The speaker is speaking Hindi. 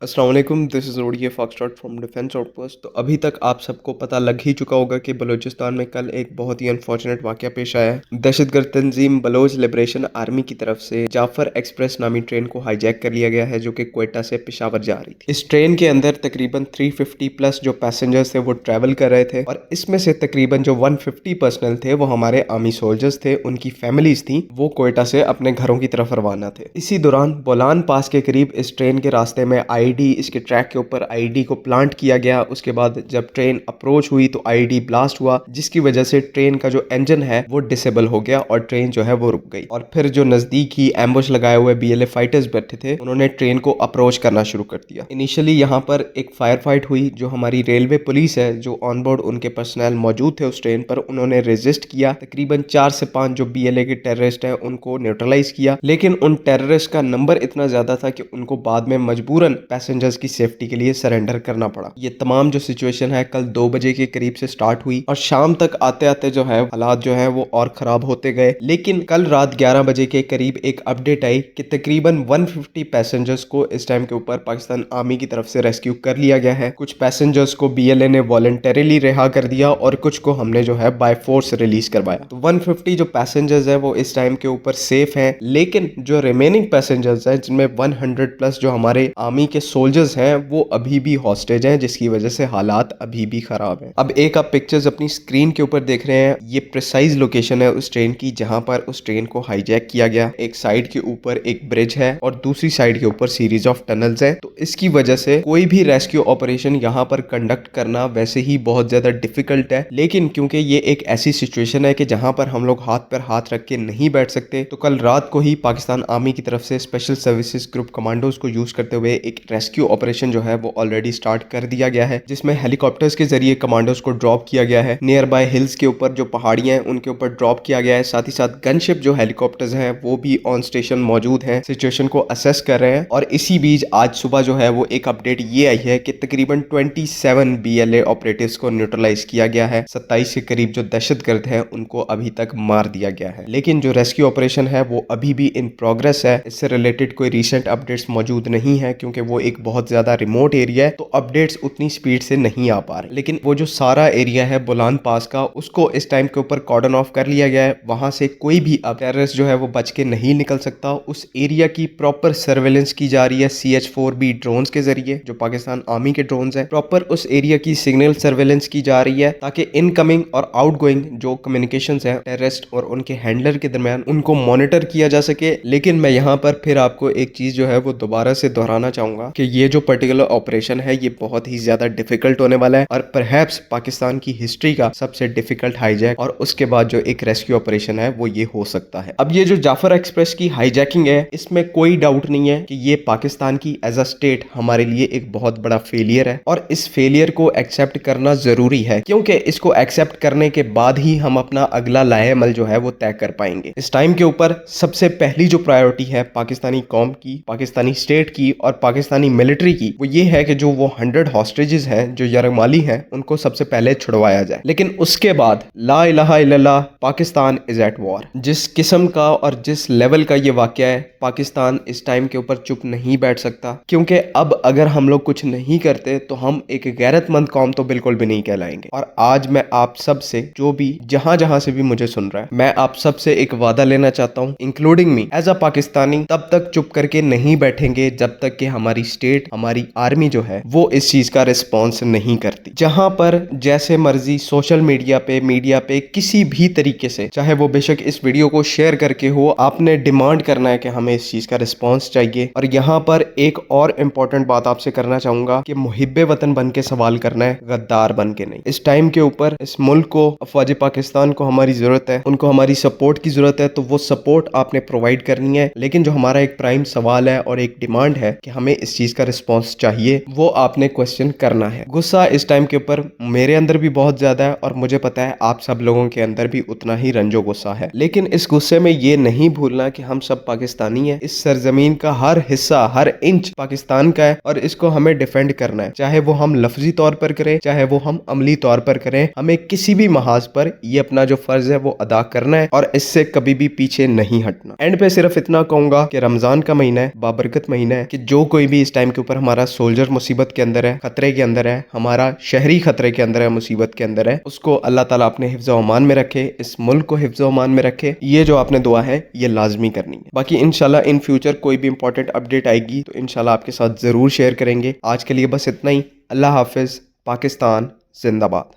अस्सलाम वालेकुम, this is radio foxtrot from defence outpost. तो अभी तक आप सबको पता लग ही चुका होगा कि बलूचिस्तान में कल एक बहुत ही अनफॉर्चुनेट वाक़या पेश आया है। दहशतगर्द तंजीम बलोच लिबरेशन आर्मी की तरफ से जाफर एक्सप्रेस नामी ट्रेन को हाईजैक कर लिया गया है, जो कि क्वेटा से पेशावर जा रही थी। इस ट्रेन के अंदर तकरीबन 350 प्लस जो पैसेंजर्स थे वो ट्रैवल कर रहे थे, और इसमें से तकरीबन जो 150 पर्सनल थे वो हमारे आर्मी सोल्जर्स थे, उनकी फैमिलीज थी, वो क्वेटा से अपने घरों की तरफ रवाना थे। इसी दौरान बोलान पास के करीब इस ट्रेन के रास्ते में आईडी, इसके ट्रैक के ऊपर आईडी को प्लांट किया गया। उसके बाद जब ट्रेन अप्रोच हुई तो आईडी ब्लास्ट हुआ, जिसकी वजह से ट्रेन का जो इंजन है वो डिसेबल हो गया और ट्रेन जो है वो रुक गई। और फिर जो नजदीक ही एम्बुश लगाए हुए बीएलए फाइटर्स बैठे थे, उन्होंने ट्रेन को अप्रोच करना शुरू कर दिया। इनिशियली यहाँ पर एक फायर फाइट हुई। जो हमारी रेलवे पुलिस है, जो ऑन बोर्ड उनके पर्सनल मौजूद थे उस ट्रेन पर, उन्होंने रेजिस्ट किया। तकरीबन 4 से 5 जो बीएलए के टेररिस्ट हैं उनको न्यूट्रलाइज किया, लेकिन उन टेररिस्ट का नंबर इतना ज्यादा था कि उनको बाद में मजबूरन पैसेंजर्स की सेफ्टी के लिए सरेंडर करना पड़ा। ये तमाम जो सिचुएशन है कल 2 बजे के करीब से स्टार्ट हुई और शाम तक आते आते जो है हालात जो है वो और खराब होते गए। लेकिन कल रात 11 बजे के करीब एक अपडेट आई कि तकरीबन 150 पैसेंजर्स को इस टाइम के ऊपर पाकिस्तान आर्मी की तरफ से रेस्क्यू कर लिया गया है। कुछ पैसेंजर्स को बीएलए ने वॉलंटरीली रिहा कर दिया और कुछ को हमने जो है बाय फोर्स रिलीज करवाया। तो 150 जो पैसेंजर्स है वो इस टाइम के ऊपर सेफ हैं, लेकिन जो रिमेनिंग पैसेंजर्स हैं जिनमें 100 प्लस जो हमारे आर्मी के सोल्जर्स हैं वो अभी भी हॉस्टेज हैं, जिसकी वजह से हालात अभी भी खराब हैं। अब एक आप पिक्चर्स अपनी स्क्रीन के ऊपर देख रहे हैं, ये प्रिसाइज लोकेशन है उस ट्रेन की जहां पर उस ट्रेन को हाईजैक किया गया। एक साइड के ऊपर एक ब्रिज है और दूसरी साइड के ऊपर सीरीज ऑफ टनल्स हैं। तो इसकी वजह से कोई भी रेस्क्यू ऑपरेशन यहाँ पर कंडक्ट करना वैसे ही बहुत ज्यादा डिफिकल्ट है, लेकिन क्योंकि ये एक ऐसी सिचुएशन है कि जहां पर हम लोग हाथ पर हाथ रख के नहीं बैठ सकते, तो कल रात को ही पाकिस्तान आर्मी की तरफ से स्पेशल सर्विसेज ग्रुप कमांडोज को यूज करते हुए एक रेस्क्यू ऑपरेशन जो है वो ऑलरेडी स्टार्ट कर दिया गया है, जिसमें हेलीकॉप्टर्स के जरिए कमांडोज को ड्रॉप किया गया है। नियर बाय हिल्स के ऊपर जो पहाड़ियां हैं उनके ऊपर ड्रॉप किया गया है। साथ ही साथ गनशिप जो हेलीकॉप्टर्स हैं वो भी ऑन स्टेशन मौजूद हैं, सिचुएशन को असेस कर रहे हैं। और इसी बीच आज सुबह जो है वो एक अपडेट ये आई है कि तकरीबन 27 बीएलए ऑपरेटिव्स को न्यूट्रलाइज किया गया है। 27 के करीब जो दहशतगर्द हैं उनको अभी तक मार दिया गया है, लेकिन जो रेस्क्यू ऑपरेशन है वो अभी भी इन प्रोग्रेस है। इससे रिलेटेड कोई रिसेंट अपडेट्स मौजूद नहीं है क्योंकि वो एक बहुत ज्यादा रिमोट एरिया है, तो अपडेट्स उतनी स्पीड से नहीं आ पा रहे। लेकिन वो जो सारा एरिया है बोलान पास का, उसको इस टाइम के ऊपर कॉर्डन ऑफ कर लिया गया है। वहां से कोई भी अब टेररिस्ट जो है वो बच के नहीं निकल सकता। उस एरिया की प्रॉपर सर्वेलेंस की जा रही है CH-4B ड्रोन्स के जरिए, जो पाकिस्तान आर्मी के ड्रोन्स हैं। प्रॉपर उस एरिया की सिग्नल सर्वेलेंस की जा रही है ताकि इनकमिंग और आउटगोइंग जो कम्युनिकेशंस हैं टेररिस्ट और उनके हैंडलर के दरमियान उनको मॉनिटर किया जा सके। लेकिन मैं यहाँ पर फिर आपको एक चीज जो है वो दोबारा से दोहराना चाहूंगा कि ये जो पर्टिकुलर ऑपरेशन है ये बहुत ही ज्यादा डिफिकल्ट होने वाला है, और परहैप्स पाकिस्तान की हिस्ट्री का सबसे डिफिकल्ट हाईजैक और उसके बाद जो एक रेस्क्यू ऑपरेशन है वो ये हो सकता है। अब ये जो जाफर एक्सप्रेस की हाईजैकिंग है, इसमें कोई डाउट नहीं है कि ये पाकिस्तान की एज अ स्टेट हमारे लिए एक बहुत बड़ा फेलियर है, और इस फेलियर को एक्सेप्ट करना जरूरी है, क्योंकि इसको एक्सेप्ट करने के बाद ही हम अपना अगला लाहेमल जो है वो तय कर पाएंगे। इस टाइम के ऊपर सबसे पहली जो प्रायोरिटी है पाकिस्तानी कौम की, पाकिस्तानी स्टेट की और पाकिस्तानी मिलिट्री की, वो ये है कि जो वो 100 हॉस्टेजेस हैं जो यरगमाली हैं उनको सबसे पहले छुड़वाया जाए। लेकिन उसके बाद ला इलाहा इल्लल्लाह, पाकिस्तान इज एट वॉर। जिस किस्म का और जिस लेवल का ये वाकया है, पाकिस्तान इस टाइम के ऊपर चुप नहीं बैठ सकता, क्योंकि अब अगर हम लोग कुछ नहीं करते तो हम एक गैरतमंद कौम तो बिल्कुल भी नहीं कहलाएंगे। और आज मैं आप सब से, जो भी जहां जहां से भी मुझे सुन रहा है, मैं आप सब से एक वादा लेना चाहता हूं, including me as a Pakistani, तब तक चुप करके नहीं बैठेंगे जब तक कि हमारी स्टेट, हमारी आर्मी जो है वो इस चीज का रिस्पॉन्स नहीं करती। जहां पर जैसे मर्जी सोशल मीडिया पे किसी भी तरीके से, चाहे वो बेशक इस वीडियो को शेयर करके हो, आपने डिमांड करना है कि हमें इस चीज का रिस्पॉन्स चाहिए। और यहाँ पर एक और इम्पोर्टेंट बात आपसे करना चाहूंगा कि मुहिब्बे वतन बन के सवाल करना है, गद्दार बन के नहीं। इस टाइम के ऊपर इस मुल्क को, अफवाज पाकिस्तान को हमारी जरूरत है, उनको हमारी सपोर्ट की जरूरत है, तो वो सपोर्ट आपने प्रोवाइड करनी है। लेकिन जो हमारा एक प्राइम सवाल है और एक डिमांड है कि हमें इस चीज का रिस्पॉन्स चाहिए, वो आपने क्वेश्चन करना है। गुस्सा इस टाइम के ऊपर मेरे अंदर भी बहुत ज्यादा है और मुझे पता है आप सब लोगों के अंदर भी उतना ही रंजो गुस्सा है, लेकिन इस गुस्से में ये नहीं भूलना कि हम सब पाकिस्तानी हैं। इस सरजमीन का हर हिस्सा, हर इंच पाकिस्तान का है और इसको हमें डिफेंड करना है, चाहे वो हम लफ्जी तौर पर करें, चाहे वो हम अमली तौर पर करें। हमें किसी भी महाज पर ये अपना जो फर्ज है वो अदा करना है और इससे कभी भी पीछे नहीं हटना। एंड पे सिर्फ इतना कहूंगा कि रमजान का महीना है, बाबरकत महीना है, कि जो कोई भी इस जिस टाइम के ऊपर हमारा सोल्जर मुसीबत के अंदर है, खतरे के अंदर है, हमारा शहरी खतरे के अंदर है, मुसीबत के अंदर है, उसको अल्लाह ताला अपने हिफ्ज़ अमान में रखे, इस मुल्क को हिफ्ज़ अमान में रखे। ये जो आपने दुआ है ये लाजमी करनी है। बाकी इंशाल्लाह इन फ्यूचर कोई भी इंपॉर्टेंट अपडेट आएगी तो इंशाल्लाह आपके साथ ज़रूर शेयर करेंगे। आज के लिए बस इतना ही। अल्लाह हाफिज़। पाकिस्तान जिंदाबाद।